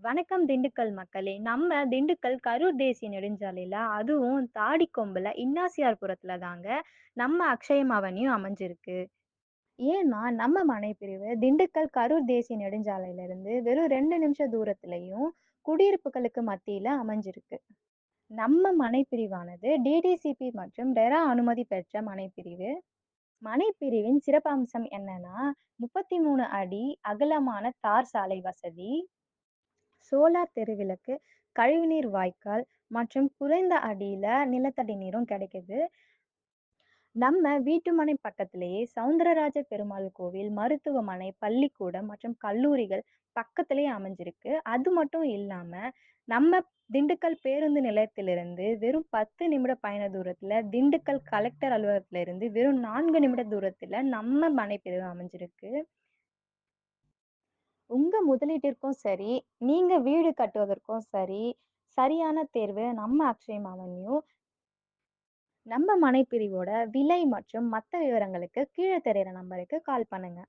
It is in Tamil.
வணக்கம் திண்டுக்கல் மக்களே! நம்ம திண்டுக்கல் கரூர் தேசிய நெடுஞ்சாலையில, அதுவும் தாடிக்கொம்புல இன்னாசியார்புரத்துல தாங்க நம்ம அக்ஷயம் அவென்யூ அமைஞ்சிருக்கு. ஏன்னா, நம்ம மனைப்பிரிவு திண்டுக்கல் கரூர் தேசிய நெடுஞ்சாலையிலிருந்து வெறும் 2 நிமிஷ தூரத்திலயும், குடியிருப்புகளுக்கு மத்தியில அமைஞ்சிருக்கு. நம்ம மனைப்பிரிவானது டிடிசிபி மற்றும் ரெரா அனுமதி பெற்ற மனைப்பிரிவு. மனைப்பிரிவின் சிறப்பம்சம் என்னன்னா, 33 அடி அகலமான தார் சாலை வசதி, சோலார் தெருவிளக்கு, கழிவுநீர் வாய்க்கால் மற்றும் குறைந்த அடியில நிலத்தடி நீரும் கிடைக்குது. நம்ம வீட்டுமனை பக்கத்திலேயே சவுந்தரராஜ பெருமாள் கோவில், மருத்துவமனை, பள்ளிக்கூடம் மற்றும் கல்லூரிகள் பக்கத்திலேயே அமைஞ்சிருக்கு. அது மட்டும் இல்லாம, நம்ம திண்டுக்கல் பேருந்து நிலையத்திலிருந்து வெறும் 10 நிமிட பயண தூரத்தில, திண்டுக்கல் கலெக்டர் அலுவலகத்திலிருந்து வெறும் 4 நிமிட தூரத்தில நம்ம மனைப்பிரிவு அமைஞ்சிருக்கு. உங்க முதலீட்டிற்கும் சரி, நீங்க வீடு கட்டுவதற்கும் சரி, சரியான தேர்வு நம்ம அக்ஷயம் அவென்யூ. நம்ம மனைப்பிரிவோட விலை மற்றும் மத்த விவரங்களுக்கு கீழ தெரியிற நம்பருக்கு கால் பண்ணுங்க.